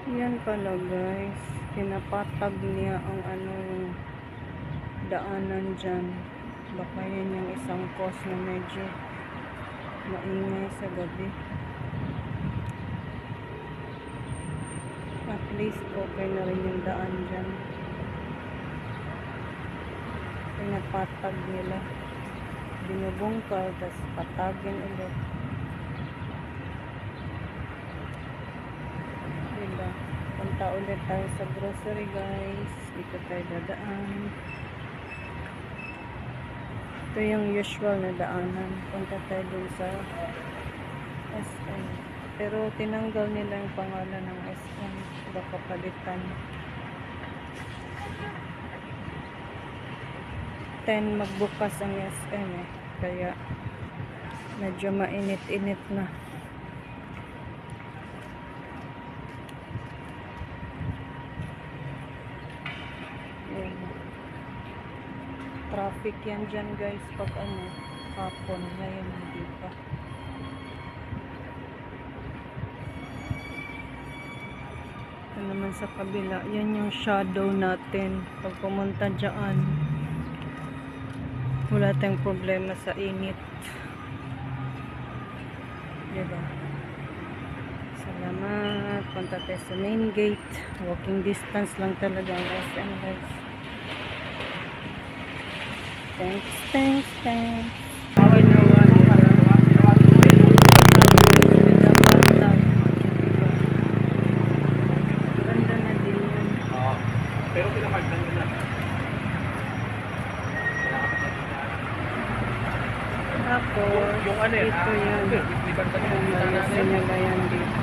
Yan pala guys, pinapatag niya ang yung daanan dyan. Baka yan yung isang cause na medyo maingay sa gabi. At least okay na rin yung daan dyan. Pinapatag nila. Binubungkal, tas patagin ulit. Diba? Punta ulit tayo sa grocery guys. Dito tayo dadaan. Ito yung usual na daanan. Punta tayo dun sa SM. Pero tinanggal nila yung pangalan ng SM. Baka palitan. 10 magbukas ang SM eh. Kaya medyo mainit-init na. Ayan. Traffic yan dyan guys pag hapon. Ngayon hindi pa. Ito naman sa kabila. Yan yung shadow natin. Pag pumunta dyan, wala tayong problema sa init. Diba? Salamat. Punta tayo sa main gate. Walking distance lang talaga ang SM guys. Thanks. Okay na ganda na din yan. Pero pinakartan nyo na. Tapos, Yung ano yan, ito yan. Sinagayan dito.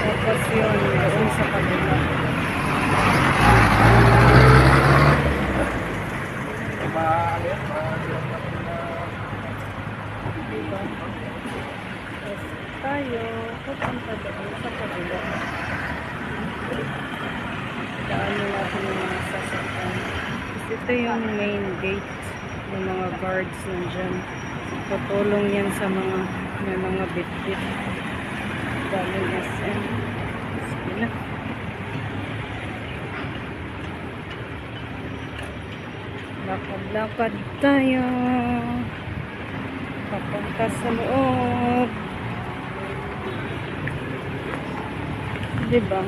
Tapos yun, doon sa kabila. Diba, ano yan? Diba? Tapos tayo, pupunta doon sa kabila. Daanin natin yung mga sasakyan. Ito yung main gate ng mga guards nandyan. Tutulong yan sa mga may mga bit-bit. Daming SM. Sige na. Lakad-lakad tayo. Papunta sa loob. Diba?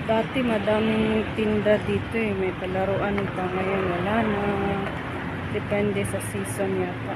Dati madaming tinda dito eh. May palaruan pa, ngayon wala na. Depende sa season yata.